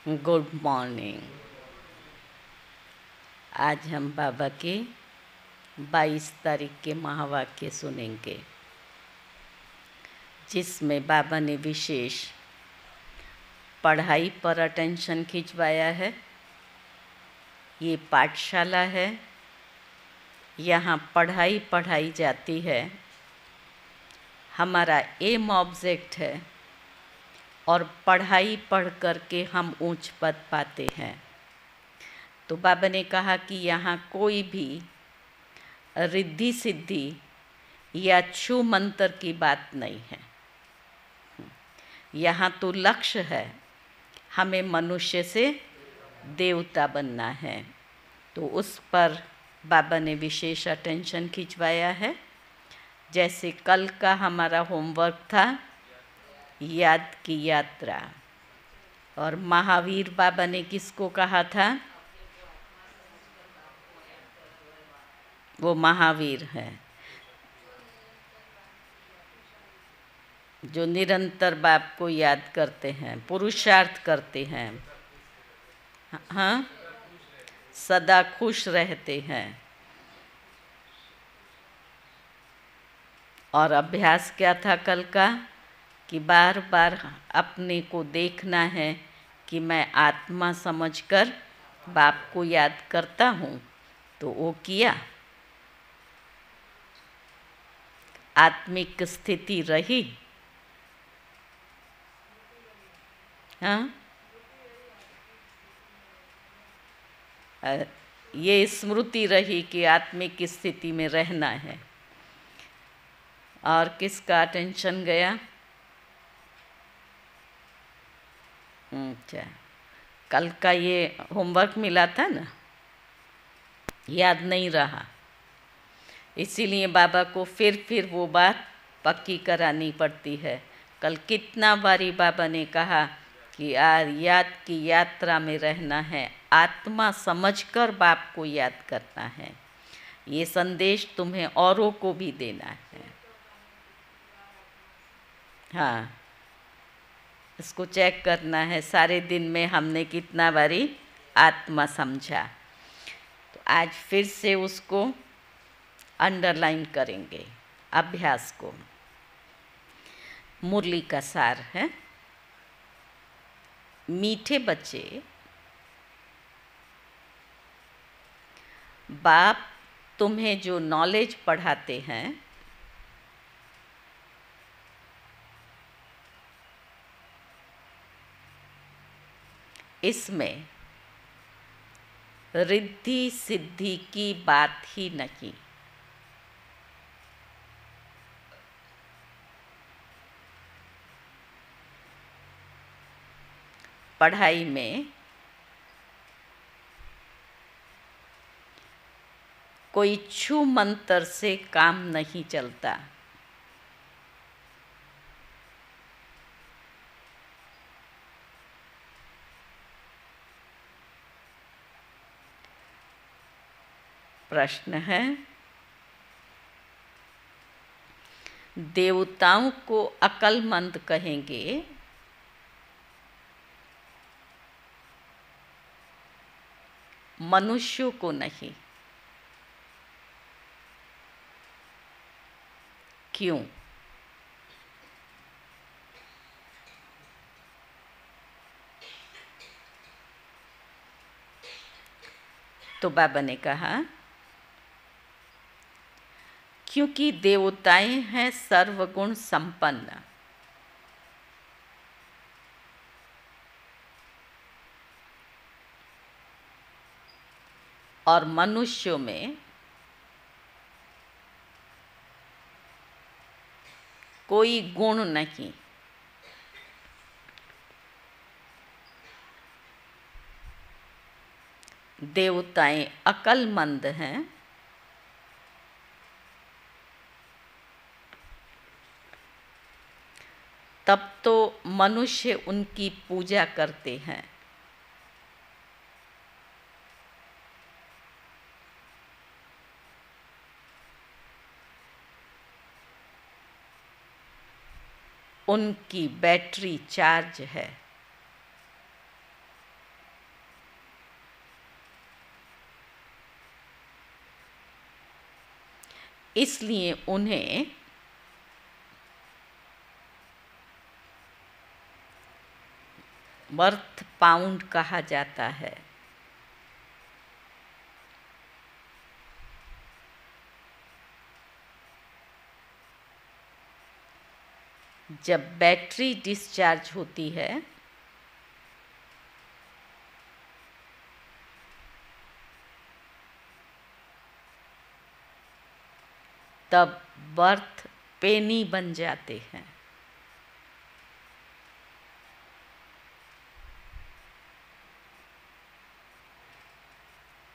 Good morning. आज हम बाबा के 22 तारीख के महावाक्य सुनेंगे, जिसमें बाबा ने विशेष पढ़ाई पर अटेंशन खिंचवाया है। ये पाठशाला है, यहाँ पढ़ाई पढ़ाई जाती है। हमारा एम ऑब्जेक्ट है और पढ़ाई पढ़ कर के हम ऊंच पद पाते हैं। तो बाबा ने कहा कि यहाँ कोई भी रिद्धि सिद्धि या छू मंत्र की बात नहीं है। यहाँ तो लक्ष्य है, हमें मनुष्य से देवता बनना है। तो उस पर बाबा ने विशेष अटेंशन खिंचवाया है। जैसे कल का हमारा होमवर्क था याद की यात्रा, और महावीर बाबा ने किसको कहा था? वो महावीर है जो निरंतर बाप को याद करते हैं, पुरुषार्थ करते हैं, हाँ, सदा खुश रहते हैं। और अभ्यास क्या था कल का? कि बार बार अपने को देखना है कि मैं आत्मा समझकर बाप को याद करता हूँ। तो वो किया, आत्मिक स्थिति रही। हाँ, ये स्मृति रही कि आत्मिक स्थिति में रहना है। और किसका अटेंशन गया? अच्छा, कल का ये होमवर्क मिला था ना, याद नहीं रहा, इसीलिए बाबा को फिर वो बात पक्की करानी पड़ती है। कल कितना बारी बाबा ने कहा कि याद की यात्रा में रहना है, आत्मा समझकर बाप को याद करना है। ये संदेश तुम्हें औरों को भी देना है। हाँ, इसको चेक करना है सारे दिन में हमने कितना बारी आत्मा समझा। तो आज फिर से उसको अंडरलाइन करेंगे अभ्यास को। मुरली का सार है, मीठे बच्चे, बाप तुम्हें जो नॉलेज पढ़ाते हैं इसमें रिद्धि सिद्धि की बात ही नहीं। पढ़ाई में कोई छू मंत्र से काम नहीं चलता। प्रश्न है, देवताओं को अक्लमंद कहेंगे, मनुष्यों को नहीं। क्यों? तो बाबा ने कहा, क्योंकि देवताएं हैं सर्वगुण संपन्न, और मनुष्यों में कोई गुण नहीं। देवताएं अक्लमंद हैं, तब तो मनुष्य उनकी पूजा करते हैं। उनकी बैटरी चार्ज है। इसलिए उन्हें वर्थ पाउंड कहा जाता है। जब बैटरी डिस्चार्ज होती है तब वर्थ पेनी बन जाते हैं।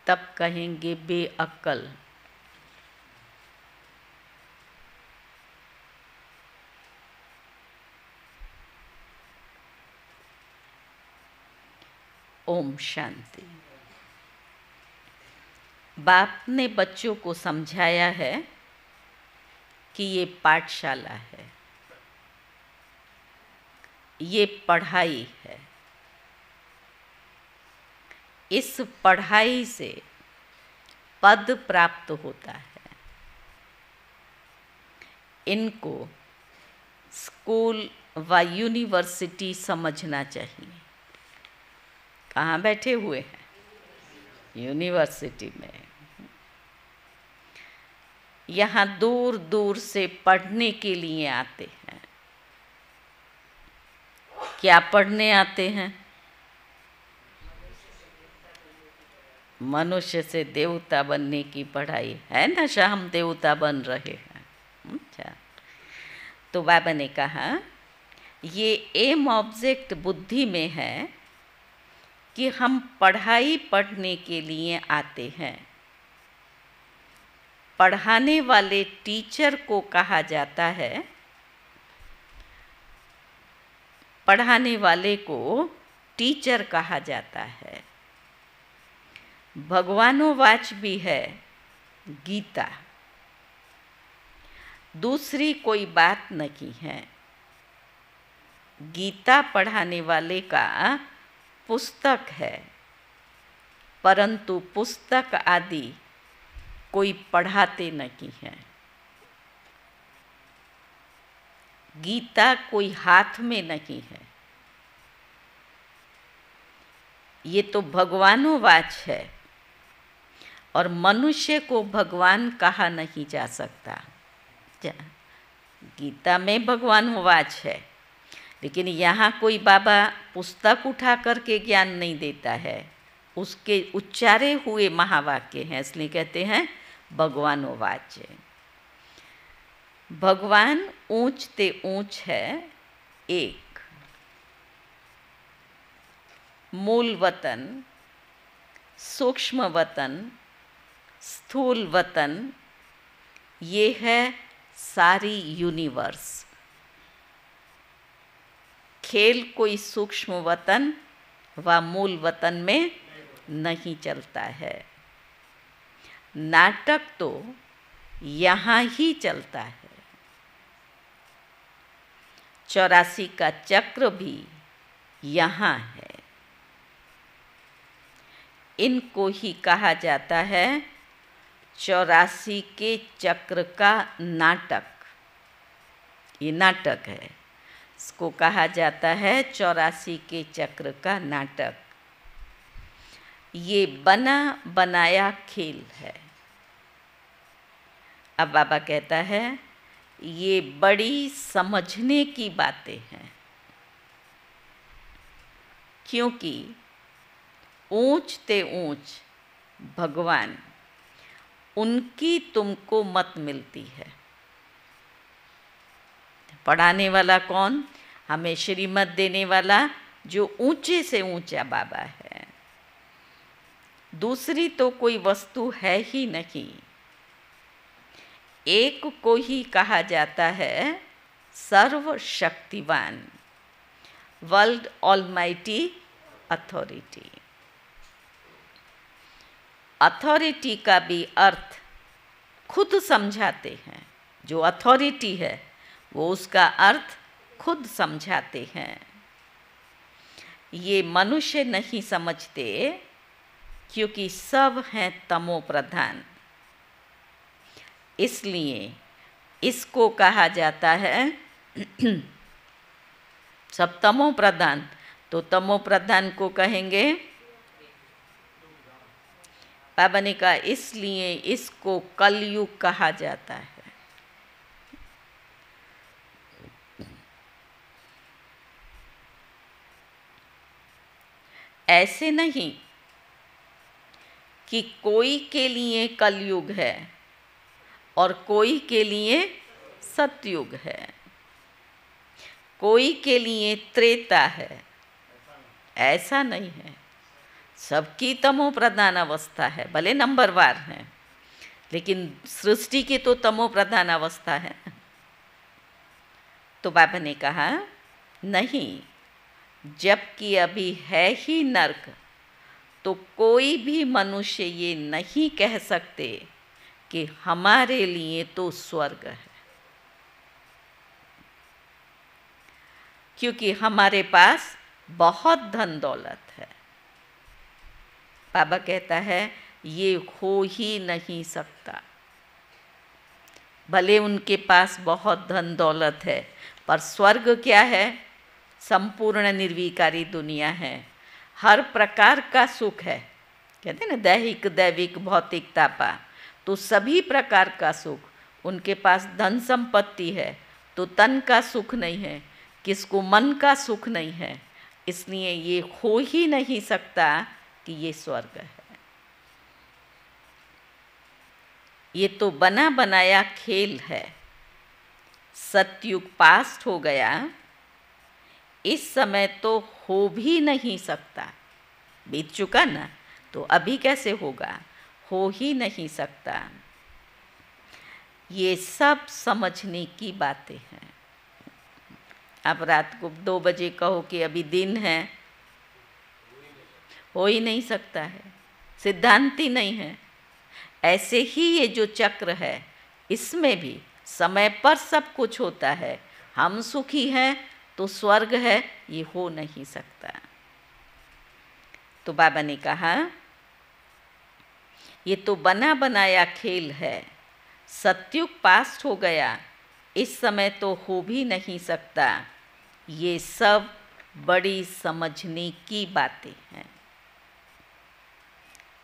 तब कहेंगे बेअक्ल। ओम शांति। बाप ने बच्चों को समझाया है कि ये पाठशाला है, ये पढ़ाई है। इस पढ़ाई से पद प्राप्त होता है। इनको स्कूल व यूनिवर्सिटी समझना चाहिए। कहाँ बैठे हुए हैं? यूनिवर्सिटी में। यहाँ दूर दूर से पढ़ने के लिए आते हैं। क्या पढ़ने आते हैं? मनुष्य से देवता बनने की पढ़ाई है ना। हम देवता बन रहे हैं। अच्छा, तो बाबा ने कहा ये एम ऑब्जेक्ट बुद्धि में है कि हम पढ़ाई पढ़ने के लिए आते हैं। पढ़ाने वाले टीचर को कहा जाता है, पढ़ाने वाले को टीचर कहा जाता है। भगवानोवाच भी है गीता, दूसरी कोई बात नहीं है। गीता पढ़ाने वाले का पुस्तक है, परंतु पुस्तक आदि कोई पढ़ाते नहीं है। गीता कोई हाथ में नहीं है। ये तो भगवानोवाच है और मनुष्य को भगवान कहा नहीं जा सकता। गीता में भगवानोवाच है, लेकिन यहाँ कोई बाबा पुस्तक उठा करके ज्ञान नहीं देता है। उसके उच्चारे हुए महावाक्य हैं, इसलिए कहते हैं भगवानोवाच। भगवान ऊंच ते ऊंच है एक। मूल वतन, सूक्ष्म वतन, स्थूल वतन, ये है सारी यूनिवर्स। खेल कोई सूक्ष्म वतन व मूल वतन में नहीं चलता है। नाटक तो यहाँ ही चलता है। 84 का चक्र भी यहाँ है। इनको ही कहा जाता है 84 के चक्र का नाटक। ये नाटक है, इसको कहा जाता है 84 के चक्र का नाटक। ये बना बनाया खेल है। अब बाबा कहता है ये बड़ी समझने की बातें हैं, क्योंकि ऊंच ते ऊंच भगवान, उनकी तुमको मत मिलती है। पढ़ाने वाला कौन? हमें श्रीमत देने वाला जो ऊंचे से ऊंचा बाबा है। दूसरी तो कोई वस्तु है ही नहीं। एक को ही कहा जाता है सर्वशक्तिवान, वर्ल्ड ऑलमाइटी अथॉरिटी। अथॉरिटी का भी अर्थ खुद समझाते हैं। जो अथॉरिटी है वो उसका अर्थ खुद समझाते हैं। ये मनुष्य नहीं समझते, क्योंकि सब हैं तमो प्रधान। इसलिए इसको कहा जाता है सब तमो प्रधान, तो तमो प्रधान को कहेंगे, बाबा ने कहा इसलिए इसको कलयुग कहा जाता है। ऐसे नहीं कि कोई के लिए कलयुग है और कोई के लिए सतयुग है, कोई के लिए त्रेता है, ऐसा नहीं है। सबकी तमो प्रधान अवस्था है, भले नंबरवार है, लेकिन सृष्टि की तो तमो प्रधान अवस्था है। तो बाबा ने कहा नहीं, जबकि अभी है ही नर्क, तो कोई भी मनुष्य ये नहीं कह सकते कि हमारे लिए तो स्वर्ग है, क्योंकि हमारे पास बहुत धन दौलत है। बाबा कहता है ये हो ही नहीं सकता। भले उनके पास बहुत धन दौलत है, पर स्वर्ग क्या है? संपूर्ण निर्विकारी दुनिया है, हर प्रकार का सुख है। कहते हैं ना, दैहिक दैविक भौतिक तापा, तो सभी प्रकार का सुख। उनके पास धन संपत्ति है तो तन का सुख नहीं है, किसको मन का सुख नहीं है। इसलिए ये हो ही नहीं सकता कि ये स्वर्ग है। ये तो बना बनाया खेल है। सतयुग पास्ट हो गया, इस समय तो हो भी नहीं सकता। बीत चुका ना, तो अभी कैसे होगा? हो ही नहीं सकता। ये सब समझने की बातें हैं। आप रात को 2 बजे कहो कि अभी दिन है, हो ही नहीं सकता है, सिद्धांत ही नहीं है। ऐसे ही ये जो चक्र है, इसमें भी समय पर सब कुछ होता है। हम सुखी हैं तो स्वर्ग है, ये हो नहीं सकता। तो बाबा ने कहा ये तो बना बनाया खेल है। सतयुग पास्ट हो गया, इस समय तो हो भी नहीं सकता। ये सब बड़ी समझने की बातें हैं।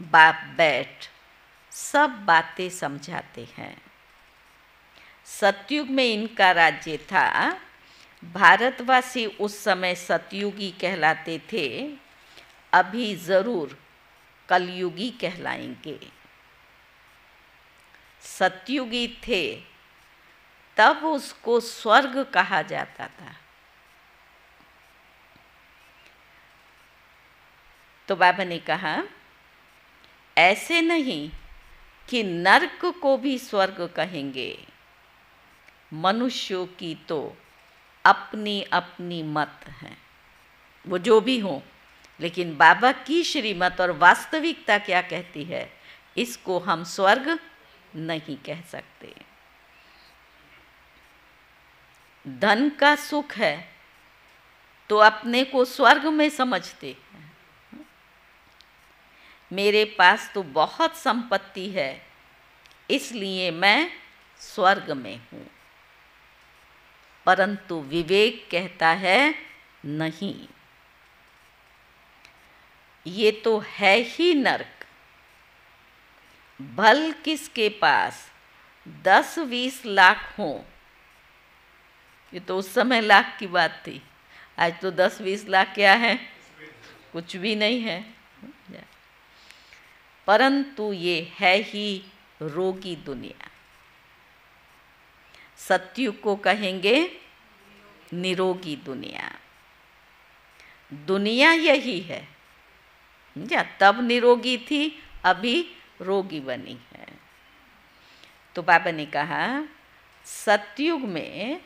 बाप बैठ सब बातें समझाते हैं। सतयुग में इनका राज्य था। भारतवासी उस समय सतयुगी कहलाते थे, अभी ज़रूर कलयुगी कहलाएंगे। सतयुगी थे तब उसको स्वर्ग कहा जाता था। तो बाबा ने कहा ऐसे नहीं कि नरक को भी स्वर्ग कहेंगे। मनुष्यों की तो अपनी अपनी मत है, वो जो भी हो, लेकिन बाबा की श्रीमत और वास्तविकता क्या कहती है, इसको हम स्वर्ग नहीं कह सकते। धन का सुख है तो अपने को स्वर्ग में समझते हैं। मेरे पास तो बहुत संपत्ति है, इसलिए मैं स्वर्ग में हूँ। परंतु विवेक कहता है नहीं, ये तो है ही नरक। भल किसके पास 10-20 लाख हों, ये तो उस समय लाख की बात थी, आज तो 10-20 लाख क्या है? कुछ भी नहीं है। परंतु ये है ही रोगी दुनिया। सतयुग को कहेंगे निरोगी दुनिया। दुनिया यही है, तब निरोगी थी, अभी रोगी बनी है। तो बाबा ने कहा सतयुग में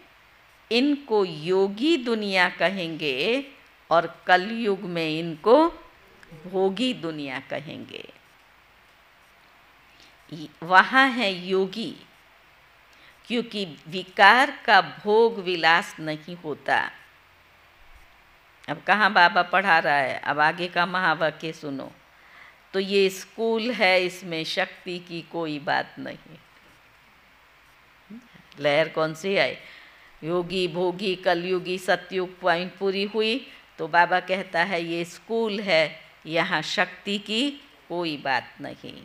इनको योगी दुनिया कहेंगे और कलयुग में इनको भोगी दुनिया कहेंगे। वहाँ है योगी, क्योंकि विकार का भोग विलास नहीं होता। अब कहाँ बाबा पढ़ा रहा है, अब आगे का महावाक्य सुनो। तो ये स्कूल है, इसमें शक्ति की कोई बात नहीं। लहर कौन सी आई? योगी भोगी कलयुगी सतयुग पॉइंट पूरी हुई तो बाबा कहता है ये स्कूल है, यहाँ शक्ति की कोई बात नहीं।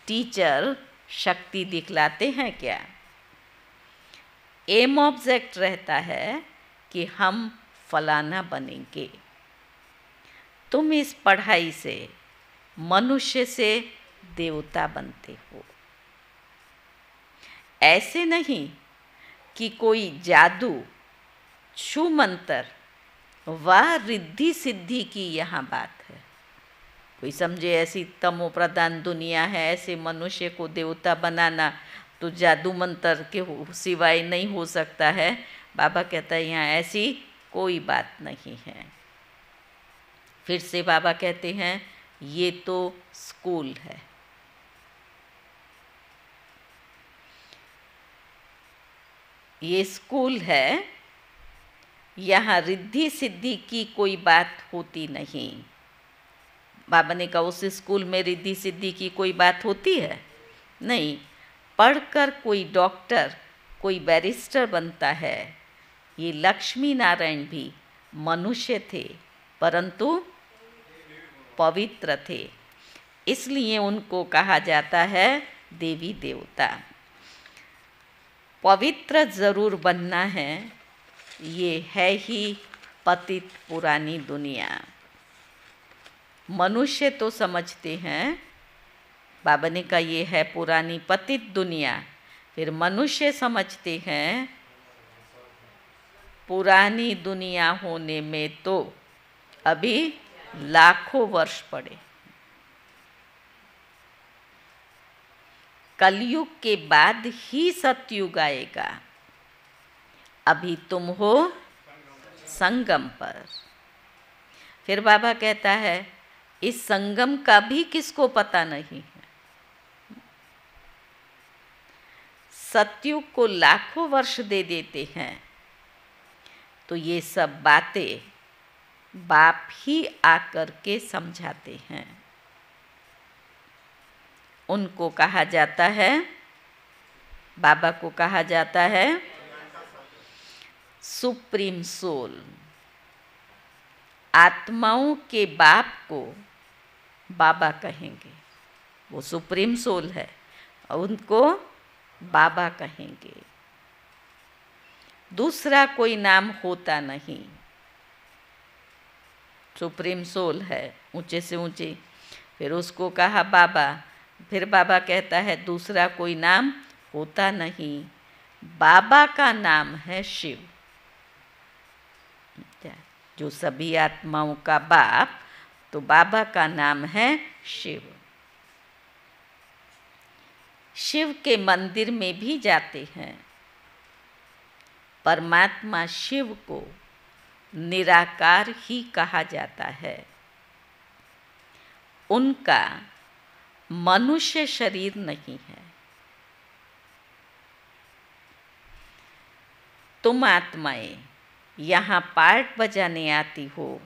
टीचर शक्ति दिखलाते हैं क्या? एम ऑब्जेक्ट रहता है कि हम फलाना बनेंगे। तुम इस पढ़ाई से मनुष्य से देवता बनते हो। ऐसे नहीं कि कोई जादू छू मंत्र व रिद्धि सिद्धि की यहाँ बात है। कोई समझे ऐसी तमो प्रधान दुनिया है, ऐसे मनुष्य को देवता बनाना तो जादू मंत्र के सिवाय नहीं हो सकता है। बाबा कहता है यहाँ ऐसी कोई बात नहीं है। फिर से बाबा कहते हैं ये तो स्कूल है। ये स्कूल है, यहाँ रिद्धि सिद्धि की कोई बात होती नहीं। बाबा ने कहा उस स्कूल में रिद्धि सिद्धि की कोई बात होती है? नहीं। पढ़कर कोई डॉक्टर कोई बैरिस्टर बनता है। ये लक्ष्मी नारायण भी मनुष्य थे परंतु पवित्र थे, इसलिए उनको कहा जाता है देवी देवता। पवित्र ज़रूर बनना है, ये है ही पतित पुरानी दुनिया। मनुष्य तो समझते हैं, बाबा ने कहा ये है पुरानी पतित दुनिया। फिर मनुष्य समझते हैं पुरानी दुनिया होने में तो अभी लाखों वर्ष पड़े। कलयुग के बाद ही सतयुग आएगा। अभी तुम हो संगम पर। फिर बाबा कहता है इस संगम का भी किसको पता नहीं है। सतयुग को लाखों वर्ष दे देते हैं तो ये सब बातें बाप ही आकर के समझाते हैं। उनको कहा जाता है, बाबा को कहा जाता है सुप्रीम सोल। आत्माओं के बाप को बाबा कहेंगे, वो सुप्रीम सोल है और उनको बाबा कहेंगे। दूसरा कोई नाम होता नहीं। सुप्रीम सोल है ऊंचे से ऊंचे, फिर उसको कहा बाबा। फिर बाबा कहता है दूसरा कोई नाम होता नहीं, बाबा का नाम है शिव, जो सभी आत्माओं का बाप, तो बाबा का नाम है शिव। शिव के मंदिर में भी जाते हैं। परमात्मा शिव को निराकार ही कहा जाता है। उनका मनुष्य शरीर नहीं है। तुम आत्माएं यहाँ पार्ट बजाने आती हो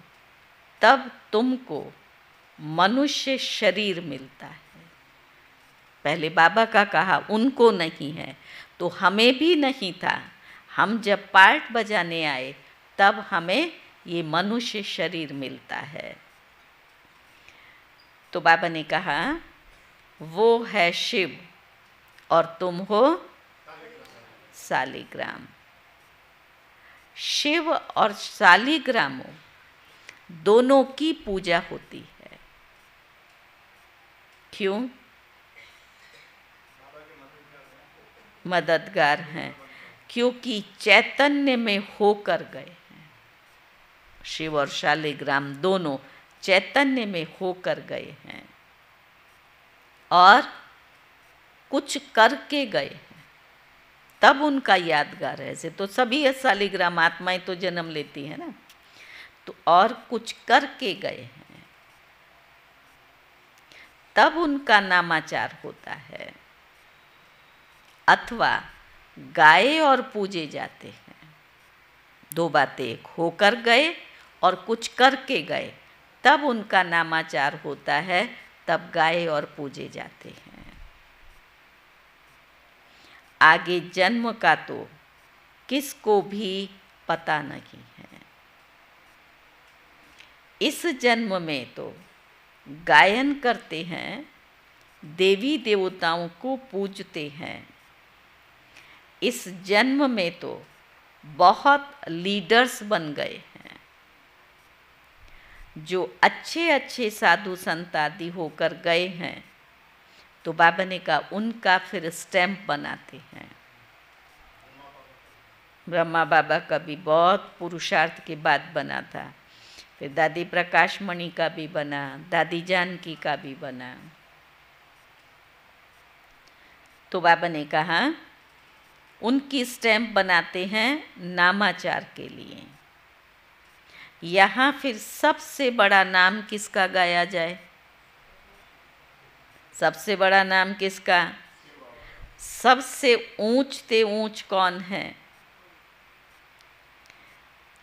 तब तुमको मनुष्य शरीर मिलता है। पहले बाबा का कहा उनको नहीं है तो हमें भी नहीं था। हम जब पार्ट बजाने आए तब हमें ये मनुष्य शरीर मिलता है। तो बाबा ने कहा वो है शिव और तुम हो सालिग्राम। शिव और सालिग्रामों दोनों की पूजा होती है। क्यों? मददगार हैं, क्योंकि चैतन्य में होकर गए हैं। शिव और शालिग्राम दोनों चैतन्य में होकर गए हैं और कुछ करके गए हैं, तब उनका यादगार है। ऐसे तो सभी शालिग्राम आत्माएं तो जन्म लेती है ना, तो और कुछ करके गए हैं तब उनका नामाचार होता है। अथवा गाए और पूजे जाते हैं। दो बातें, एक होकर गए और कुछ करके गए, तब उनका नामाचार होता है, तब गाए और पूजे जाते हैं। आगे जन्म का तो किसको भी पता नहीं है। इस जन्म में तो गायन करते हैं, देवी देवताओं को पूजते हैं। इस जन्म में तो बहुत लीडर्स बन गए हैं, जो अच्छे अच्छे साधु संत आदि होकर गए हैं, तो बाबा ने कहा उनका फिर स्टैम्प बनाते हैं। ब्रह्मा बाबा का भी बहुत पुरुषार्थ के बाद बना था, फिर दादी प्रकाश मणि का भी बना, दादी जानकी का भी बना। तो बाबा ने कहा उनकी स्टैम्प बनाते हैं नामाचार के लिए। यहाँ फिर सबसे बड़ा नाम किसका गाया जाए? सबसे बड़ा नाम किसका? सबसे ऊंच ते ऊंच कौन है?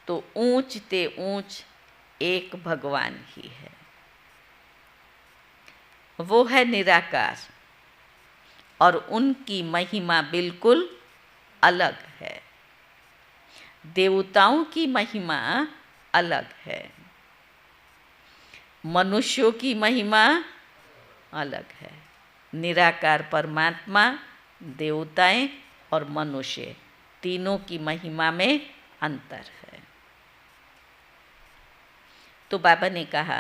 तो ऊंच ते ऊंच एक भगवान ही है, वो है निराकार, और उनकी महिमा बिल्कुल अलग है। देवताओं की महिमा अलग है, मनुष्यों की महिमा अलग है। निराकार परमात्मा, देवताएं और मनुष्य, तीनों की महिमा में अंतर है। तो बाबा ने कहा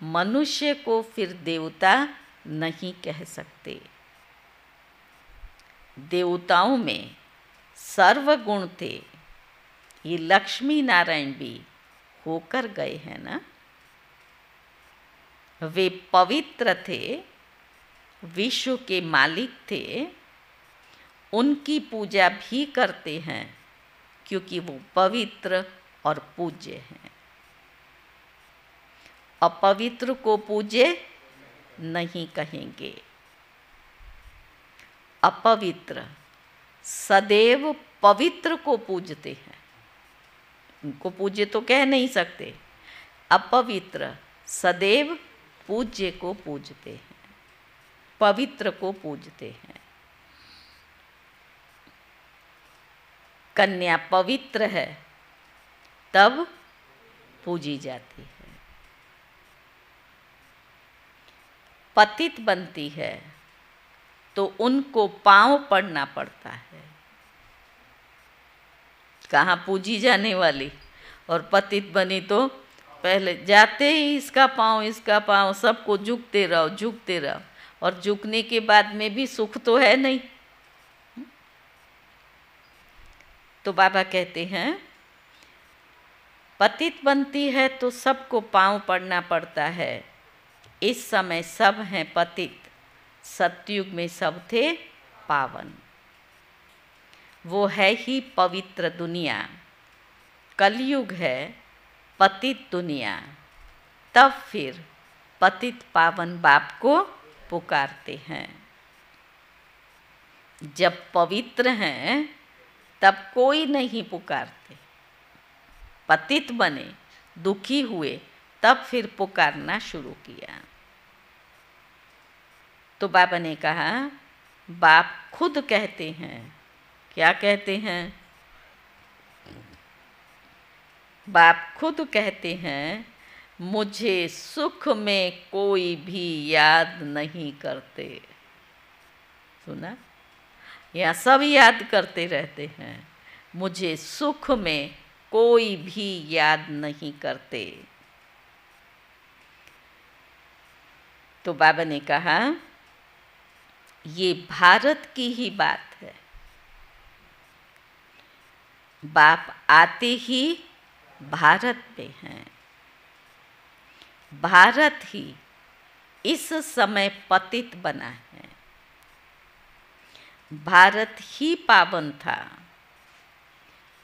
मनुष्य को फिर देवता नहीं कह सकते। देवताओं में सर्वगुण थे, ये लक्ष्मी नारायण भी होकर गए हैं ना। वे पवित्र थे, विश्व के मालिक थे, उनकी पूजा भी करते हैं क्योंकि वो पवित्र और पूज्य हैं। अपवित्र को पूज्य नहीं कहेंगे। अपवित्र सदैव पवित्र को पूजते हैं, उनको पूज्य तो कह नहीं सकते। अपवित्र सदैव पूज्य को पूजते हैं, पवित्र को पूजते हैं। कन्या पवित्र है तब पूजी जाती है, पतित बनती है तो उनको पांव पड़ना पड़ता है। कहाँ पूजी जाने वाली, और पतित बनी तो पहले जाते ही इसका पांव सबको झुकते रहो, और झुकने के बाद में भी सुख तो है नहीं। तो बाबा कहते हैं पतित बनती है तो सबको पांव पड़ना पड़ता है। इस समय सब हैं पतित, सतयुग में सब थे पावन। वो है ही पवित्र दुनिया। कलयुग है पतित दुनिया, तब फिर पतित पावन बाप को पुकारते हैं। जब पवित्र हैं तब कोई नहीं पुकारते। पतित बने, दुखी हुए, तब फिर पुकारना शुरू किया। तो बाबा ने कहा बाप खुद कहते हैं, क्या कहते हैं? बाप खुद कहते हैं मुझे सुख में कोई भी याद नहीं करते। सुना? यहाँ सब याद करते रहते हैं, मुझे सुख में कोई भी याद नहीं करते। तो बाबा ने कहा ये भारत की ही बात है। बाप आते ही भारत में हैं। भारत ही इस समय पतित बना है। भारत ही पावन था।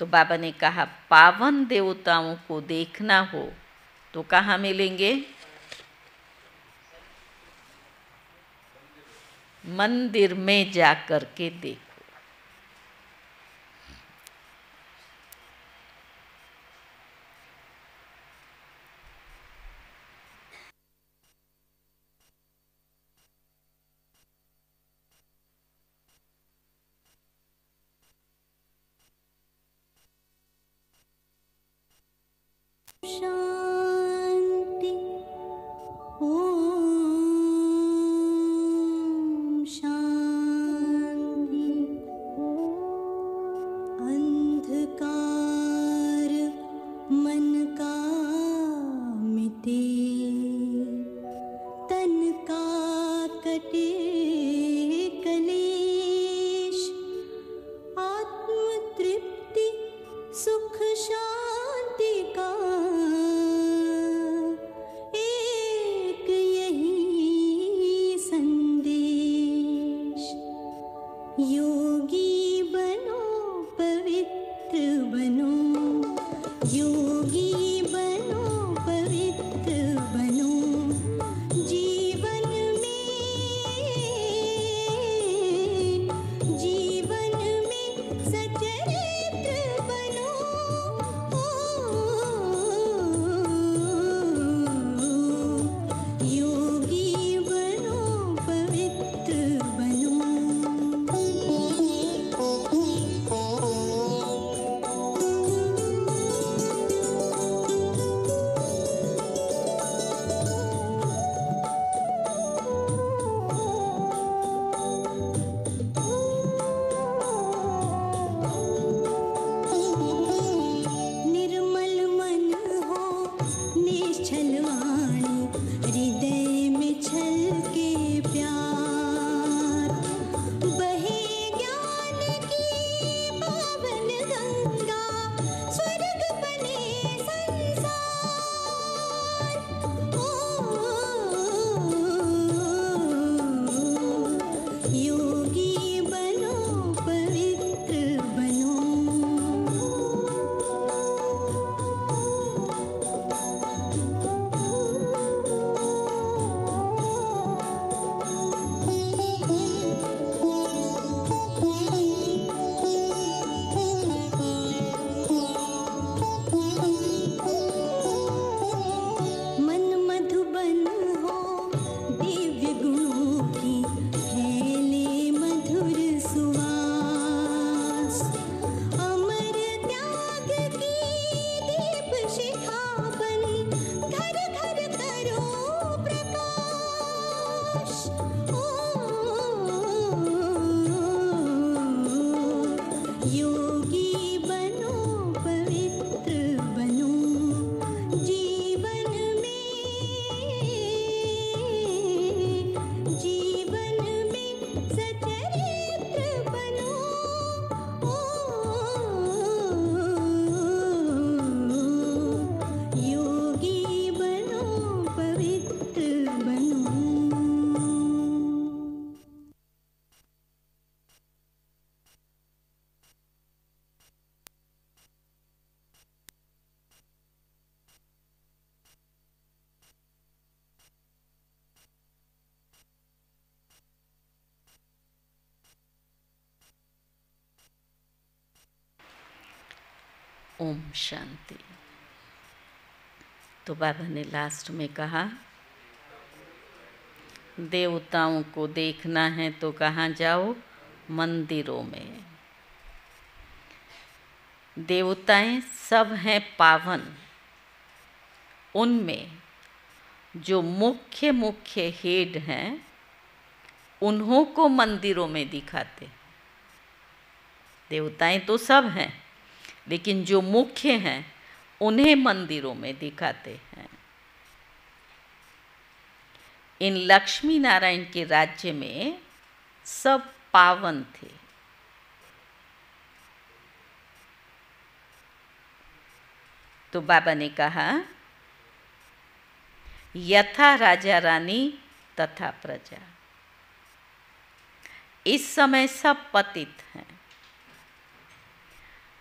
तो बाबा ने कहा पावन देवताओं को देखना हो तो कहाँ मिलेंगे? मंदिर में जाकर के देखो। शांति। ओम शांति। अंधकार मन का मिटे, तन का कटे कलेश, आत्म तृप्ति सुख शांति का एक यही संदेश। योगी बनो पवित्र बनो, योगी बनो पवित्र बनो, जीवन में सचरित्र बनो। योगी बनो पवित्र बनो। निर्मल मन हो निश्चल वाणी, हृदय में छलके प्यार, बहे ज्ञान की पावन गंगा, स्वर्ग बने संसार। योगी बनो पवित्र बनो। मन मधुबन हो दिव्य गुणों की, फैले मधुर सुवास, अमर त्याग की दीप शिखा बनी, घर घर करो प्रकाश। योगी बनो पवित्र बनो, जीवन में सचरित्र बनो। योगी बनो पवित्र बनो। ओम शांति। तो बाबा ने लास्ट में कहा, देवताओं को देखना है तो कहाँ जाओ? मंदिरों में। देवताएं सब हैं पावन, उनमें जो मुख्य मुख्य हेड हैं उन्हों को मंदिरों में दिखाते। देवताएं तो सब हैं, लेकिन जो मुख्य हैं उन्हें मंदिरों में दिखाते हैं। इन लक्ष्मी नारायण के राज्य में सब पावन थे। तो बाबा ने कहा, यथा राजा रानी तथा प्रजा। इस समय सब पतित हैं,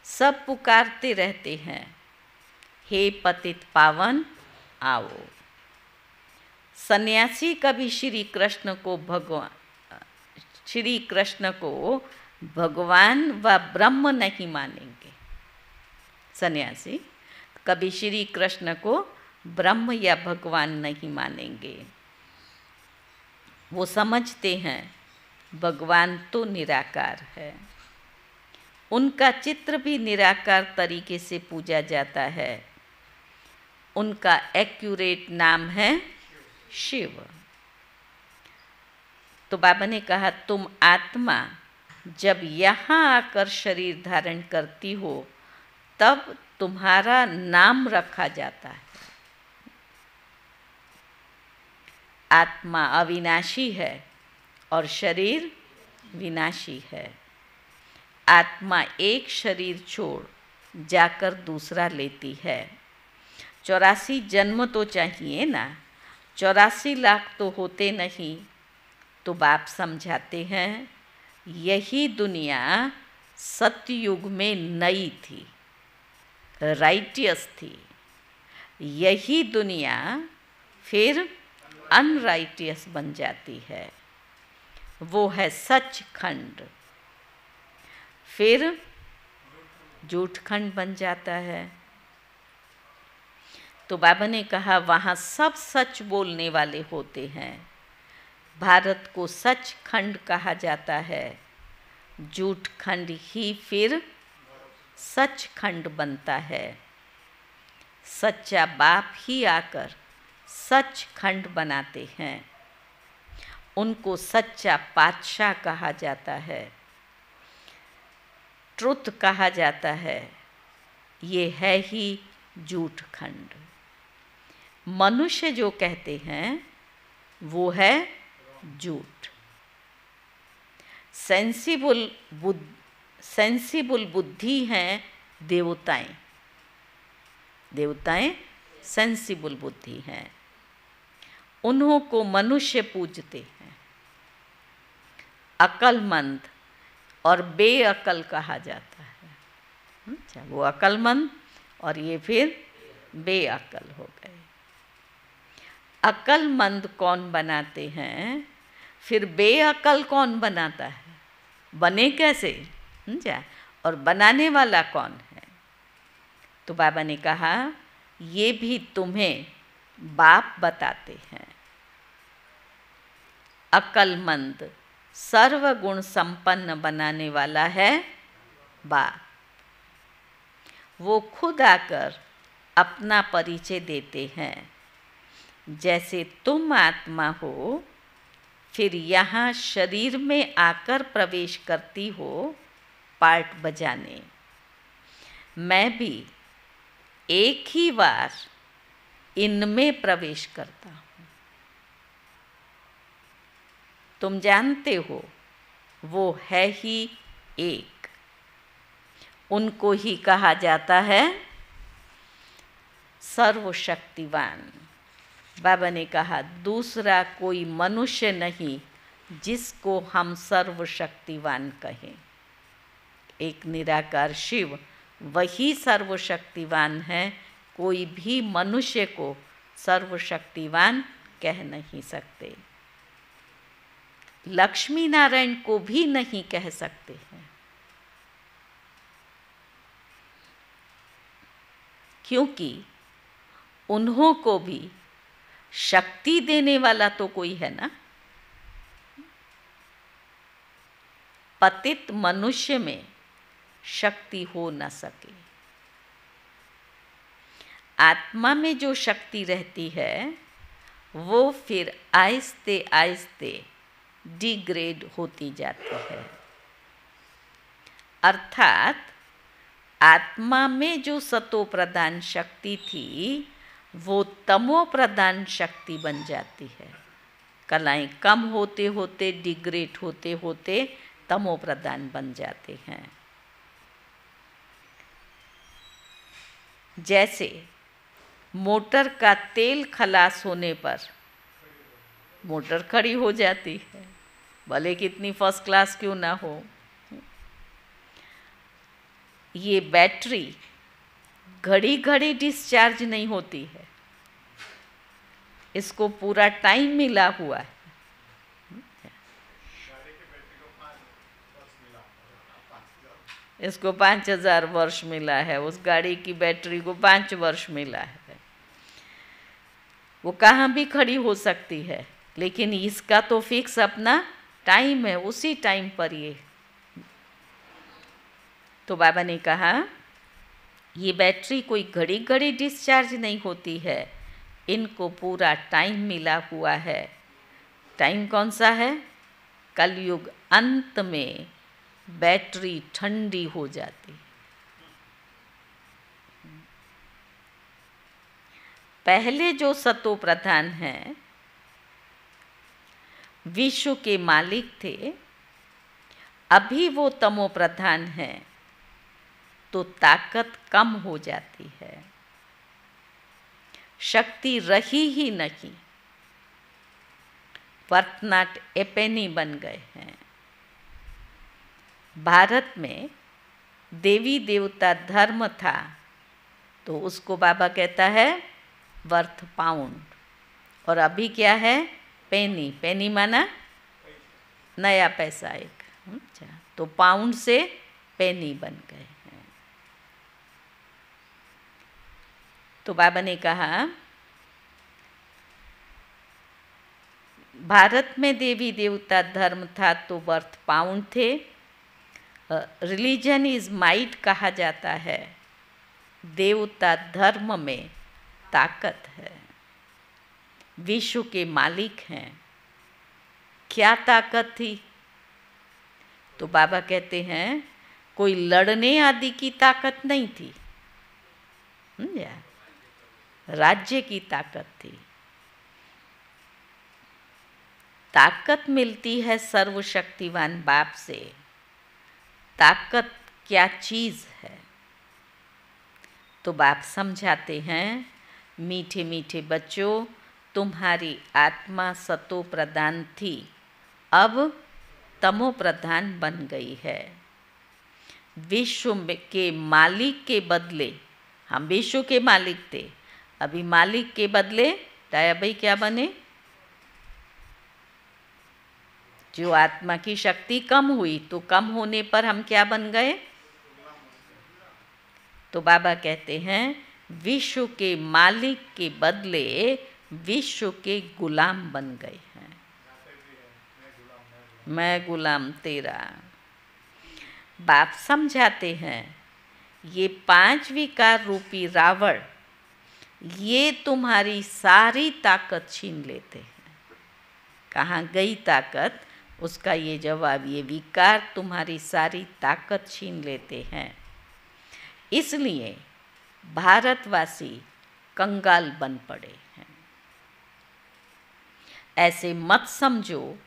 सब पुकारते रहते हैं, हे पतित पावन आओ। सन्यासी कभी श्री कृष्ण को भगवान व ब्रह्म नहीं मानेंगे। सन्यासी कभी श्री कृष्ण को ब्रह्म या भगवान नहीं मानेंगे। वो समझते हैं भगवान तो निराकार है, उनका चित्र भी निराकार तरीके से पूजा जाता है। उनका एक्यूरेट नाम है शिव। तो बाबा ने कहा तुम आत्मा जब यहाँ आकर शरीर धारण करती हो तब तुम्हारा नाम रखा जाता है। आत्मा अविनाशी है और शरीर विनाशी है। आत्मा एक शरीर छोड़ जाकर दूसरा लेती है। 84 जन्म तो चाहिए ना, 84 लाख तो होते नहीं। तो बाप समझाते हैं यही दुनिया सतयुग में नई थी, राइटियस थी। यही दुनिया फिर अनराइटियस बन जाती है, वो है सचखंड। फिर झूठखंड बन जाता है। तो बाबा ने कहा वहाँ सब सच बोलने वाले होते हैं। भारत को सचखंड कहा जाता है। झूठखंड ही फिर सचखंड बनता है। सच्चा बाप ही आकर सचखंड बनाते हैं। उनको सच्चा पातशाह कहा जाता है, ट्रुथ कहा जाता है। ये है ही झूठखंड। मनुष्य जो कहते हैं वो है झूठ। सेंसिबल बुद्धि हैं देवताएं। देवताएं सेंसिबल बुद्धि हैं, उन्हों को मनुष्य पूजते हैं। अक्लमंद और बेअक्ल कहा जाता है। अच्छा, वो अक्लमंद और ये फिर बेअक्ल हो गए। अक्लमंद कौन बनाते हैं, फिर बेअक्ल कौन बनाता है? बने कैसे? समझा? और बनाने वाला कौन है? तो बाबा ने कहा ये भी तुम्हें बाप बताते हैं। अक्लमंद सर्वगुण संपन्न बनाने वाला है बाप। वो खुद आकर अपना परिचय देते हैं। जैसे तुम आत्मा हो, फिर यहाँ शरीर में आकर प्रवेश करती हो पार्ट बजाने। मैं भी एक ही बार इनमें प्रवेश करता हूँ। तुम जानते हो वो है ही एक। उनको ही कहा जाता है सर्वशक्तिवान। बाबा ने कहा दूसरा कोई मनुष्य नहीं जिसको हम सर्वशक्तिवान कहें। एक निराकार शिव वही सर्वशक्तिवान है। कोई भी मनुष्य को सर्वशक्तिवान कह नहीं सकते। लक्ष्मी नारायण को भी नहीं कह सकते हैं, क्योंकि उन्हों को भी शक्ति देने वाला तो कोई है ना। पतित मनुष्य में शक्ति हो न सके। आत्मा में जो शक्ति रहती है वो फिर आहिस्ते आहिस्ते डिग्रेड होती जाती है। अर्थात आत्मा में जो सतो प्रधान शक्ति थी वो तमो प्रधान शक्ति बन जाती है। कलाएं कम होते होते डिग्रेड होते होते तमो प्रधान बन जाते हैं। जैसे मोटर का तेल खलास होने पर मोटर खड़ी हो जाती है, भले कितनी फर्स्ट क्लास क्यों ना हो। ये बैटरी घड़ी घड़ी डिस्चार्ज नहीं होती है, इसको पूरा टाइम मिला हुआ है। इसको 5000 वर्ष मिला है, उस गाड़ी की बैटरी को 5 वर्ष मिला है। वो कहाँ भी खड़ी हो सकती है, लेकिन इसका तो फिक्स अपना टाइम है, उसी टाइम पर ये। तो बाबा ने कहा ये बैटरी कोई घड़ी घड़ी डिस्चार्ज नहीं होती है, इनको पूरा टाइम मिला हुआ है। टाइम कौन सा है? कलयुग अंत में बैटरी ठंडी हो जाती। पहले जो सतो प्रधान हैं विश्व के मालिक थे, अभी वो तमो प्रधान हैं, तो ताकत कम हो जाती है, शक्ति रही ही नहीं, वर्तनाट एपेनी बन गए हैं। भारत में देवी देवता धर्म था, तो उसको बाबा कहता है वर्थ पाउंड, और अभी क्या है? पेनी। पेनी माना नया पैसा एक। अच्छा, तो पाउंड से पेनी बन गए हैं। तो बाबा ने कहा भारत में देवी देवता धर्म था तो वर्थ पाउंड थे। रिलीजन इज माइट कहा जाता है, देवता धर्म में ताकत है, विश्व के मालिक हैं। क्या ताकत थी? तो बाबा कहते हैं कोई लड़ने आदि की ताकत नहीं थी, राज्य की ताकत थी। ताकत मिलती है सर्वशक्तिवान बाप से। ताकत क्या चीज़ है? तो बाप समझाते हैं, मीठे मीठे बच्चों, तुम्हारी आत्मा सतो प्रधान थी, अब तमो प्रधान बन गई है। विश्व के मालिक के बदले, हम विश्व के मालिक थे, अभी मालिक के बदले दया भाई क्या बने? जो आत्मा की शक्ति कम हुई, तो कम होने पर हम क्या बन गए? तो बाबा कहते हैं विश्व के मालिक के बदले विश्व के गुलाम बन गए हैं। मैं गुलाम तेरा। बाप समझाते हैं ये 5 विकार रूपी रावण, ये तुम्हारी सारी ताकत छीन लेते हैं। कहाँ गई ताकत? उसका ये जवाब, ये विकार तुम्हारी सारी ताकत छीन लेते हैं। इसलिए भारतवासी कंगाल बन पड़े हैं। ऐसे मत समझो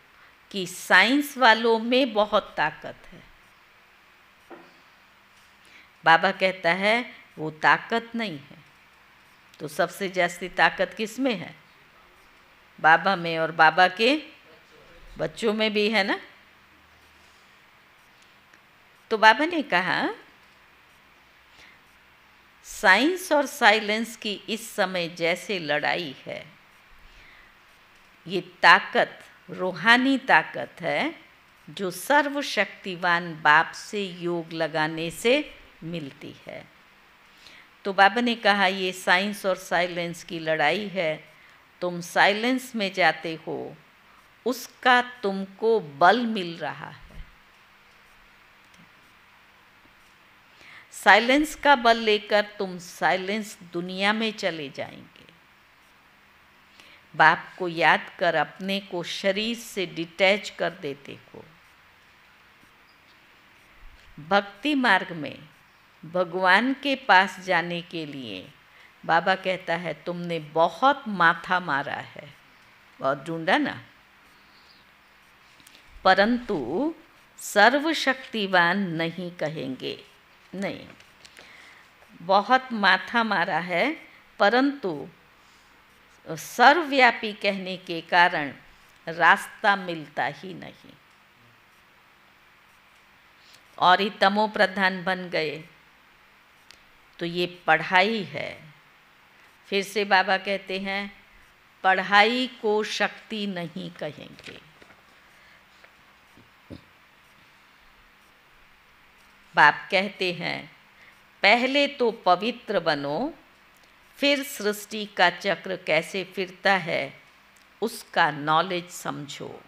कि साइंस वालों में बहुत ताकत है। बाबा कहता है वो ताकत नहीं है। तो सबसे जास्ती ताकत किस में है? बाबा में, और बाबा के बच्चों में भी है ना। तो बाबा ने कहा साइंस और साइलेंस की इस समय जैसे लड़ाई है, ये ताकत रूहानी ताकत है जो सर्वशक्तिवान बाप से योग लगाने से मिलती है। तो बाबा ने कहा ये साइंस और साइलेंस की लड़ाई है, तुम साइलेंस में जाते हो, उसका तुमको बल मिल रहा है। साइलेंस का बल लेकर तुम साइलेंस दुनिया में चले जाएंगे। बाप को याद कर अपने को शरीर से डिटैच कर देते हो। भक्ति मार्ग में भगवान के पास जाने के लिए बाबा कहता है तुमने बहुत माथा मारा है, बहुत ढूंढा ना, परंतु सर्वशक्तिवान नहीं कहेंगे। नहीं, बहुत माथा मारा है, परंतु सर्वव्यापी कहने के कारण रास्ता मिलता ही नहीं, और ही तमो प्रधान बन गए। तो ये पढ़ाई है। फिर से बाबा कहते हैं पढ़ाई को शक्ति नहीं कहेंगे। बाप कहते हैं पहले तो पवित्र बनो, फिर सृष्टि का चक्र कैसे फिरता है उसका नॉलेज समझो।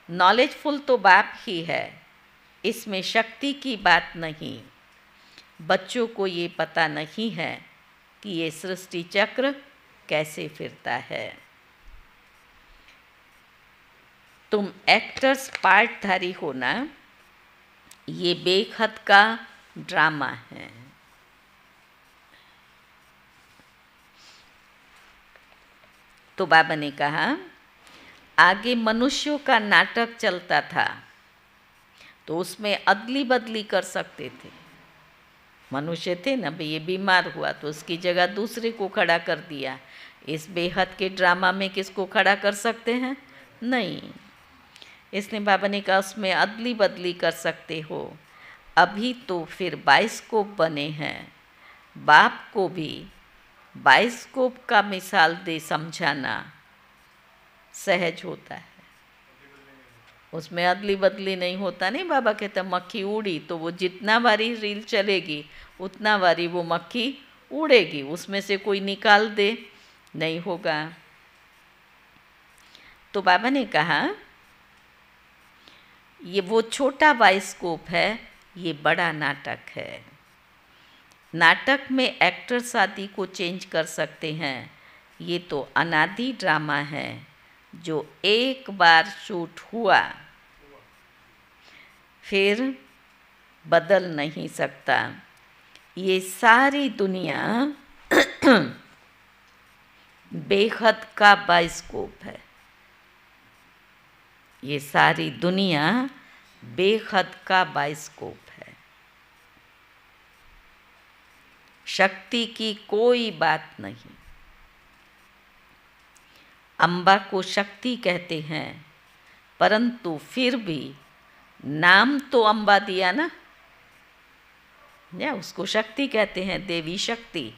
नॉलेजफुल तो बाप ही है, इसमें शक्ति की बात नहीं। बच्चों को ये पता नहीं है कि ये सृष्टि चक्र कैसे फिरता है। तुम एक्टर्स पार्टधारी होना, ये बेखत का ड्रामा है। तो बाबा ने कहा आगे मनुष्यों का नाटक चलता था तो उसमें अदली बदली कर सकते थे। मनुष्य थे ना, भाई ये बीमार हुआ तो उसकी जगह दूसरे को खड़ा कर दिया। इस बेहद के ड्रामा में किसको खड़ा कर सकते हैं? नहीं। इसलिए बाबा ने कहा उसमें अदली बदली कर सकते हो। अभी तो फिर बाइस्कोप बने हैं, बाप को भी बाइस्कोप का मिसाल दे समझाना सहज होता है। उसमें अदली बदली नहीं होता। नहीं, बाबा कहते मक्खी उड़ी तो वो जितना बारी रील चलेगी उतना बारी वो मक्खी उड़ेगी, उसमें से कोई निकाल दे नहीं होगा। तो बाबा ने कहा ये वो छोटा बाइस्कोप है, ये बड़ा नाटक है। नाटक में एक्टर्स आदि को चेंज कर सकते हैं, ये तो अनादि ड्रामा है जो एक बार शूट हुआ फिर बदल नहीं सकता। ये सारी दुनिया बेहद का बाइस्कोप है। ये सारी दुनिया बेहद का बाइस्कोप है। शक्ति की कोई बात नहीं। अम्बा को शक्ति कहते हैं, परंतु फिर भी नाम तो अम्बा दिया ना, या उसको शक्ति कहते हैं, देवी शक्ति।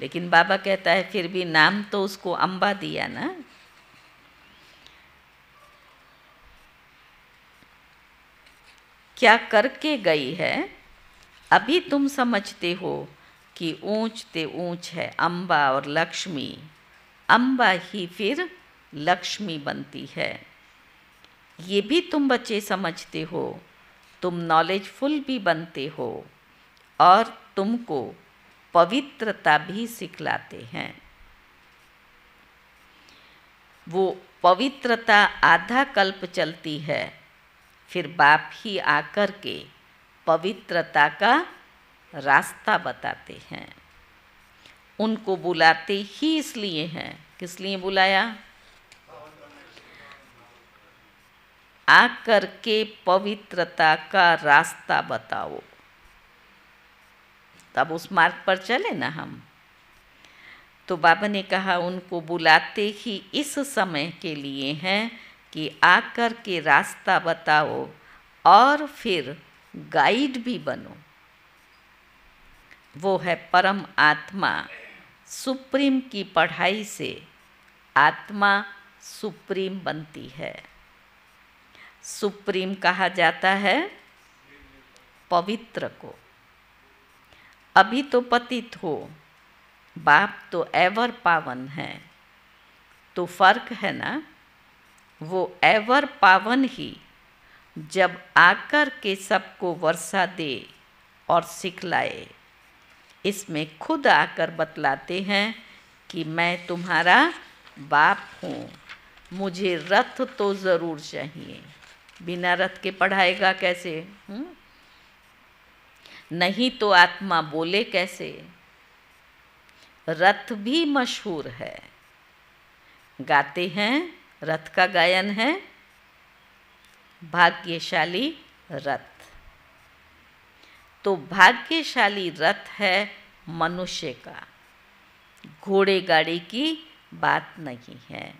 लेकिन बाबा कहता है फिर भी नाम तो उसको अम्बा दिया ना। क्या करके गई है अभी तुम समझते हो कि ऊंच ते ऊंच है अम्बा और लक्ष्मी। अम्बा ही फिर लक्ष्मी बनती है। ये भी तुम बच्चे समझते हो। तुम नॉलेजफुल भी बनते हो और तुमको पवित्रता भी सिखलाते हैं। वो पवित्रता आधा कल्प चलती है, फिर बाप ही आकर के पवित्रता का रास्ता बताते हैं। उनको बुलाते ही इसलिए हैं। किस लिए बुलाया? आकर के पवित्रता का रास्ता बताओ, तब उस मार्ग पर चले ना हम। तो बाबा ने कहा उनको बुलाते ही इस समय के लिए हैं कि आकर के रास्ता बताओ और फिर गाइड भी बनो। वो है परम आत्मा। सुप्रीम की पढ़ाई से आत्मा सुप्रीम बनती है। सुप्रीम कहा जाता है पवित्र को। अभी तो पतित हो, बाप तो एवर पावन है। तो फर्क है ना। वो एवर पावन ही जब आकर के सबको वर्षा दे और सिखलाए, इसमें खुद आकर बतलाते हैं कि मैं तुम्हारा बाप हूँ, मुझे रथ तो ज़रूर चाहिए। बिना रथ के पढ़ाएगा कैसे? नहीं तो आत्मा बोले कैसे? रथ भी मशहूर है, गाते हैं। रथ का गायन है भाग्यशाली रथ। तो भाग्यशाली रथ है मनुष्य का, घोड़े गाड़ी की बात नहीं है।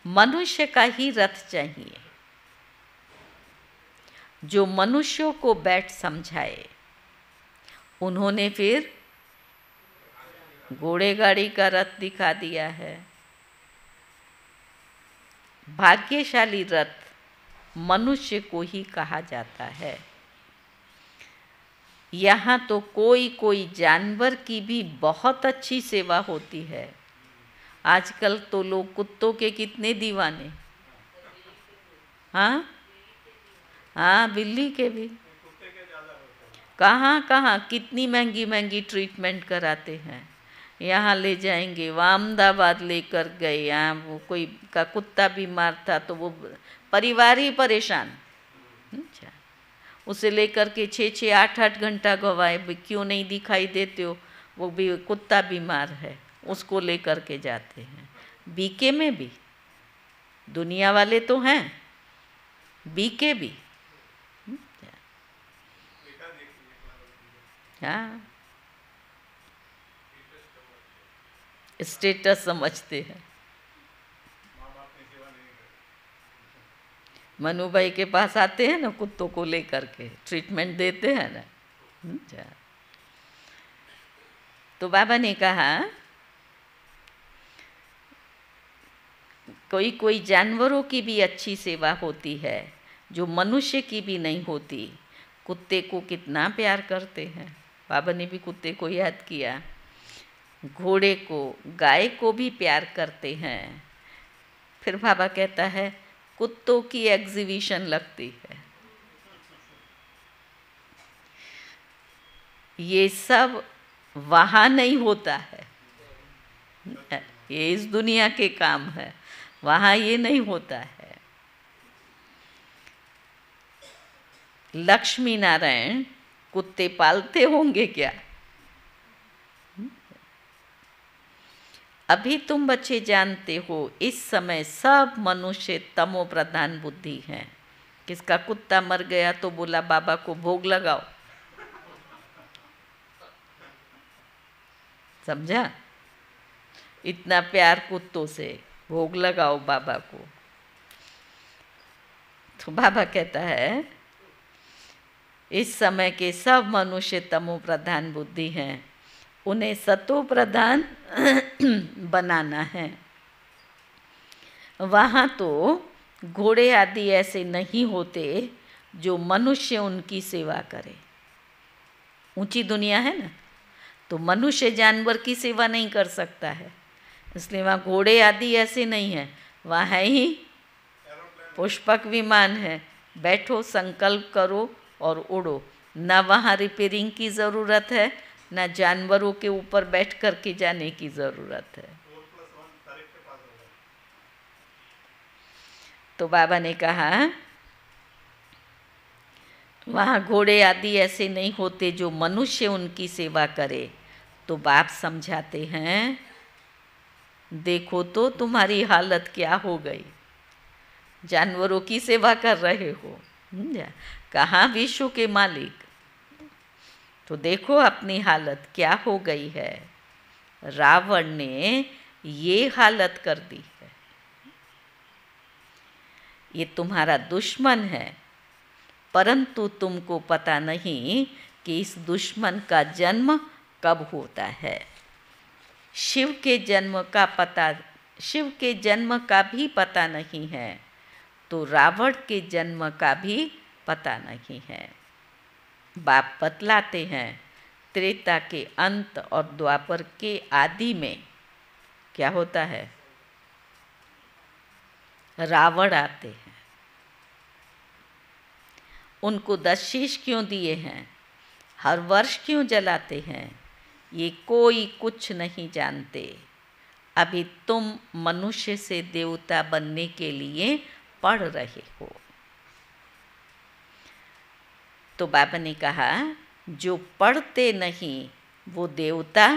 मनुष्य का ही रथ चाहिए जो मनुष्यों को बैठ समझाए। उन्होंने फिर घोड़े गाड़ी का रथ दिखा दिया है। भाग्यशाली रथ मनुष्य को ही कहा जाता है। यहाँ तो कोई कोई जानवर की भी बहुत अच्छी सेवा होती है। आजकल तो लोग कुत्तों के कितने दीवाने। हाँ, बिल्ली के भी। कहाँ कहाँ कितनी महंगी महंगी ट्रीटमेंट कराते हैं। यहाँ ले जाएंगे, वहाँ अहमदाबाद लेकर गए, यहाँ वो कोई का कुत्ता बीमार था तो वो परिवार ही परेशान। अच्छा, उसे लेकर के 6-8 घंटा गवाए, क्यों नहीं दिखाई देते हो, वो भी कुत्ता बीमार है, उसको लेकर के जाते हैं। बीके में भी दुनिया वाले तो हैं, बीके भी। हाँ, स्टेटस समझते हैं। मनु भाई के पास आते हैं ना, कुत्तों को लेकर के ट्रीटमेंट देते हैं ना। अच्छा, तो बाबा ने कहा कोई कोई जानवरों की भी अच्छी सेवा होती है जो मनुष्य की भी नहीं होती। कुत्ते को कितना प्यार करते हैं, बाबा ने भी कुत्ते को याद किया। घोड़े को, गाय को भी प्यार करते हैं। फिर बाबा कहता है कुत्तों की एग्जीबिशन लगती है। ये सब वहाँ नहीं होता है, ये इस दुनिया के काम है, वहाँ ये नहीं होता है। लक्ष्मी नारायण कुत्ते पालते होंगे क्या? अभी तुम बच्चे जानते हो इस समय सब मनुष्य तमो प्रधान बुद्धि हैं। किसका कुत्ता मर गया तो बोला बाबा को भोग लगाओ, समझा? इतना प्यार कुत्तों से, भोग लगाओ बाबा को। तो बाबा कहता है इस समय के सब मनुष्य तमो प्रधान बुद्धि हैं, उन्हें सतो प्रधान बनाना है। वहाँ तो घोड़े आदि ऐसे नहीं होते जो मनुष्य उनकी सेवा करे। ऊंची दुनिया है ना, तो मनुष्य जानवर की सेवा नहीं कर सकता है, इसलिए वहाँ घोड़े आदि ऐसे नहीं है। वहाँ है ही पुष्पक विमान है, बैठो संकल्प करो और उड़ो। ना वहाँ रिपेयरिंग की ज़रूरत है, ना जानवरों के ऊपर बैठ कर के जाने की ज़रूरत है। तो बाबा ने कहा वहाँ घोड़े आदि ऐसे नहीं होते जो मनुष्य उनकी सेवा करे। तो बाप समझाते हैं देखो तो तुम्हारी हालत क्या हो गई, जानवरों की सेवा कर रहे हो, कहाँ विश्व के मालिक। तो देखो अपनी हालत क्या हो गई है। रावण ने ये हालत कर दी है। ये तुम्हारा दुश्मन है, परंतु तुमको पता नहीं कि इस दुश्मन का जन्म कब होता है। शिव के जन्म का भी पता नहीं है, तो रावण के जन्म का भी पता नहीं है। बाप बतलाते हैं त्रेता के अंत और द्वापर के आदि में क्या होता है, रावण आते हैं। उनको 10 शीश क्यों दिए हैं, हर वर्ष क्यों जलाते हैं, ये कोई कुछ नहीं जानते। अभी तुम मनुष्य से देवता बनने के लिए पढ़ रहे हो। तो बाबा ने कहा जो पढ़ते नहीं वो देवता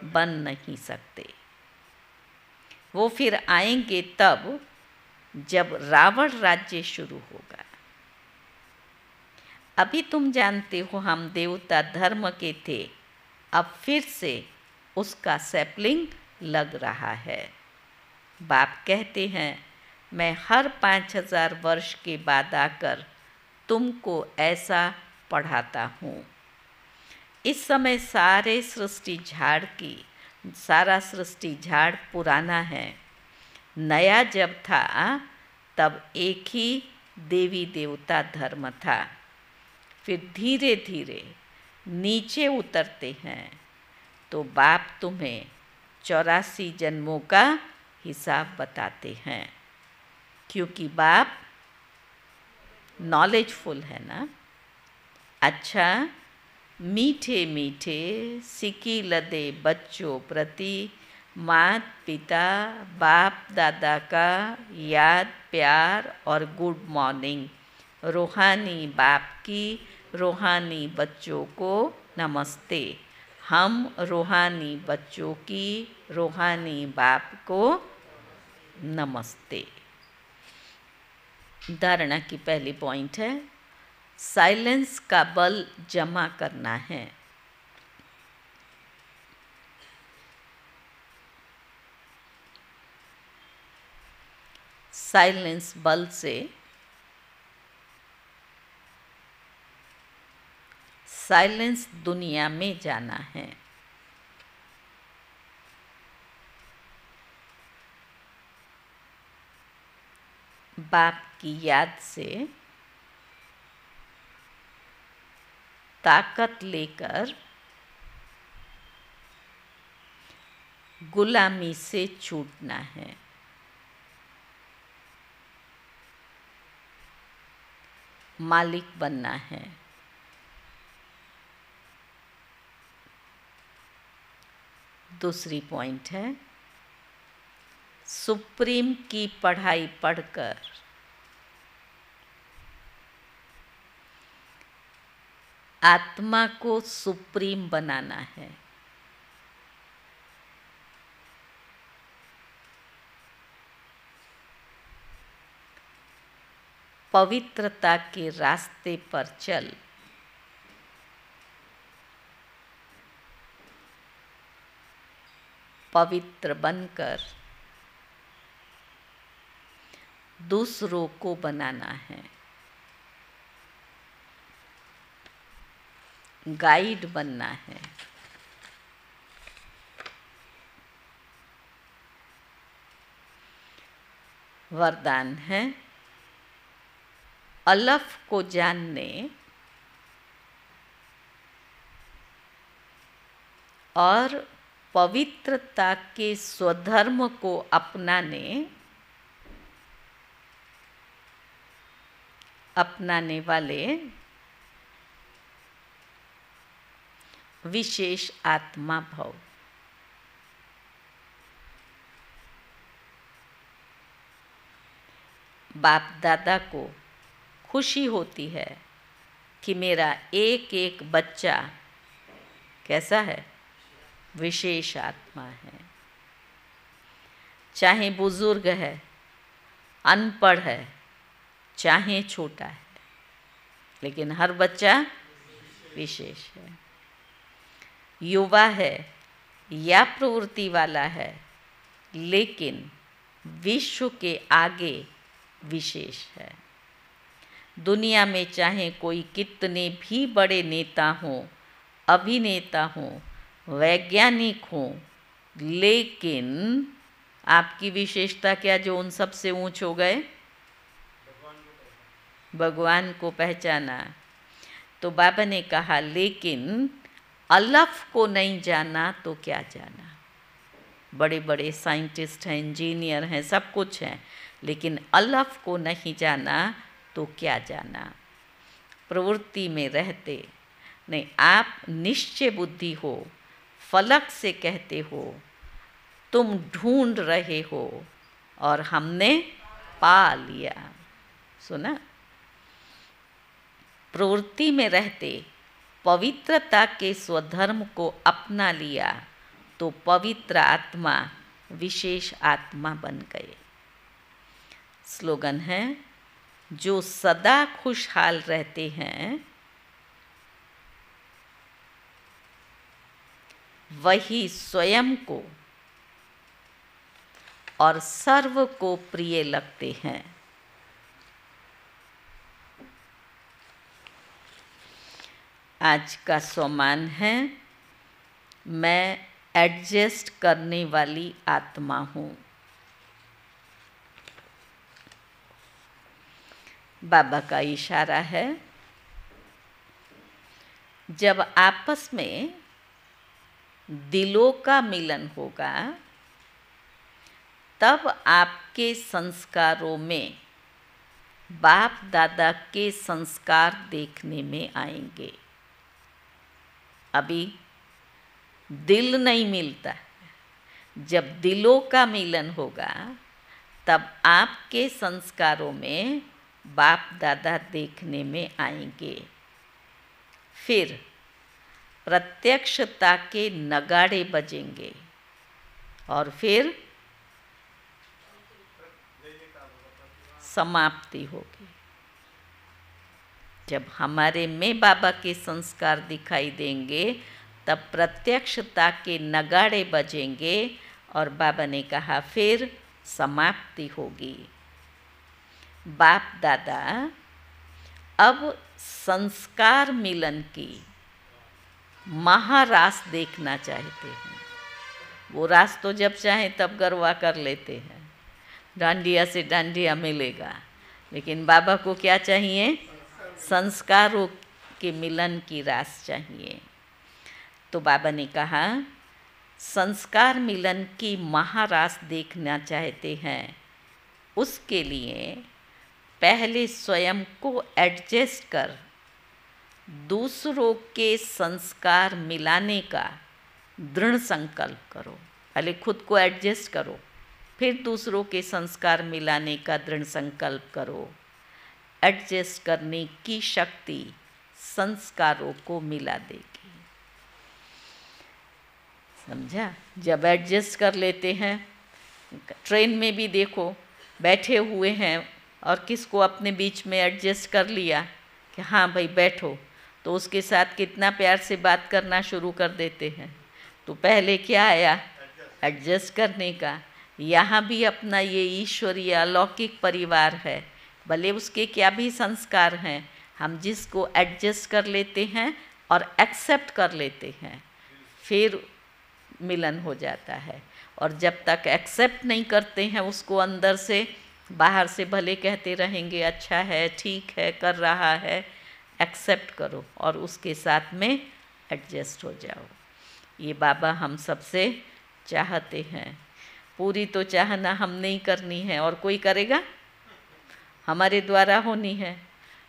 बन नहीं सकते। वो फिर आएंगे तब जब रावण राज्य शुरू होगा। अभी तुम जानते हो हम देवता धर्म के थे, अब फिर से उसका सैपलिंग लग रहा है। बाप कहते हैं मैं हर 5000 वर्ष के बाद आकर तुमको ऐसा पढ़ाता हूँ। इस समय सारा सृष्टि झाड़ पुराना है। नया जब था तब एक ही देवी देवता धर्म था, फिर धीरे धीरे नीचे उतरते हैं। तो बाप तुम्हें 84 जन्मों का हिसाब बताते हैं, क्योंकि बाप नॉलेजफुल है ना। अच्छा, मीठे मीठे सिकी लदे बच्चों प्रति मात पिता बाप दादा का याद प्यार और गुड मॉर्निंग। रूहानी बाप की रूहानी बच्चों को नमस्ते। हम रूहानी बच्चों की रूहानी बाप को नमस्ते। धारणा की पहली पॉइंट है, साइलेंस का बल जमा करना है। साइलेंस बल से साइलेंस दुनिया में जाना है। बाप की याद से ताकत लेकर गुलामी से छूटना है। मालिक बनना है। दूसरी पॉइंट है, सुप्रीम की पढ़ाई पढ़कर आत्मा को सुप्रीम बनाना है। पवित्रता के रास्ते पर चल पवित्र बनकर दूसरों को बनाना है। गाइड बनना है। वरदान है, अलफ को जानने और पवित्रता के स्वधर्म को अपनाने वाले विशेष आत्मा भव। बाप दादा को खुशी होती है कि मेरा एक एक बच्चा कैसा है, विशेष आत्मा है। चाहे बुजुर्ग है, अनपढ़ है, चाहे छोटा है, लेकिन हर बच्चा विशेष है। युवा है या प्रवृत्ति वाला है, लेकिन विश्व के आगे विशेष है। दुनिया में चाहे कोई कितने भी बड़े नेता हों, अभिनेता हों, वैज्ञानिक हों, लेकिन आपकी विशेषता क्या जो उन सब से ऊंच हो गए? भगवान को पहचाना। तो बाबा ने कहा, लेकिन अलफ को नहीं जाना तो क्या जाना। बड़े बड़े साइंटिस्ट हैं, इंजीनियर हैं, सब कुछ हैं, लेकिन अलफ को नहीं जाना तो क्या जाना। प्रवृत्ति में रहते नहीं, आप निश्चय बुद्धि हो, फलक से कहते हो, तुम ढूंढ रहे हो और हमने पा लिया। सुना? प्रवृत्ति में रहते पवित्रता के स्वधर्म को अपना लिया तो पवित्र आत्मा विशेष आत्मा बन गए। स्लोगन है, जो सदा खुशहाल रहते हैं वही स्वयं को और सर्व को प्रिय लगते हैं। आज का सोमान है, मैं एडजस्ट करने वाली आत्मा हूँ। बाबा का इशारा है, जब आपस में दिलों का मिलन होगा तब आपके संस्कारों में बाप दादा के संस्कार देखने में आएंगे। अभी दिल नहीं मिलता। जब दिलों का मिलन होगा तब आपके संस्कारों में बाप दादा देखने में आएंगे। फिर प्रत्यक्षता के नगाड़े बजेंगे और फिर समाप्ति होगी। जब हमारे में बाबा के संस्कार दिखाई देंगे तब प्रत्यक्षता के नगाड़े बजेंगे और बाबा ने कहा फिर समाप्ति होगी। बाप दादा अब संस्कार मिलन की महारास देखना चाहते हैं। वो रास तो जब चाहे तब गरबा कर लेते हैं, डांडिया से डांडिया मिलेगा, लेकिन बाबा को क्या चाहिए? संस्कारों के मिलन की रास चाहिए। तो बाबा ने कहा संस्कार मिलन की महारास देखना चाहते हैं, उसके लिए पहले स्वयं को एडजस्ट कर दूसरों के संस्कार मिलाने का दृढ़ संकल्प करो। पहले खुद को एडजस्ट करो, फिर दूसरों के संस्कार मिलाने का दृढ़ संकल्प करो। एडजस्ट करने की शक्ति संस्कारों को मिला देगी। समझा? जब एडजस्ट कर लेते हैं, ट्रेन में भी देखो, बैठे हुए हैं और किसको अपने बीच में एडजस्ट कर लिया कि हाँ भाई बैठो, तो उसके साथ कितना प्यार से बात करना शुरू कर देते हैं। तो पहले क्या आया? एडजस्ट करने का। यहाँ भी अपना ये ईश्वरीय अलौकिक परिवार है, भले उसके क्या भी संस्कार हैं, हम जिसको एडजस्ट कर लेते हैं और एक्सेप्ट कर लेते हैं, फिर मिलन हो जाता है। और जब तक एक्सेप्ट नहीं करते हैं उसको, अंदर से बाहर से भले कहते रहेंगे अच्छा है, ठीक है, कर रहा है, एक्सेप्ट करो और उसके साथ में एडजस्ट हो जाओ। ये बाबा हम सबसे चाहते हैं। पूरी तो चाहना हमने ही करनी है, और कोई करेगा? हमारे द्वारा होनी है,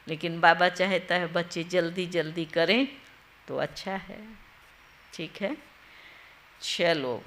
लेकिन बाबा चाहता है बच्चे जल्दी जल्दी करें तो अच्छा है। ठीक है, चलो।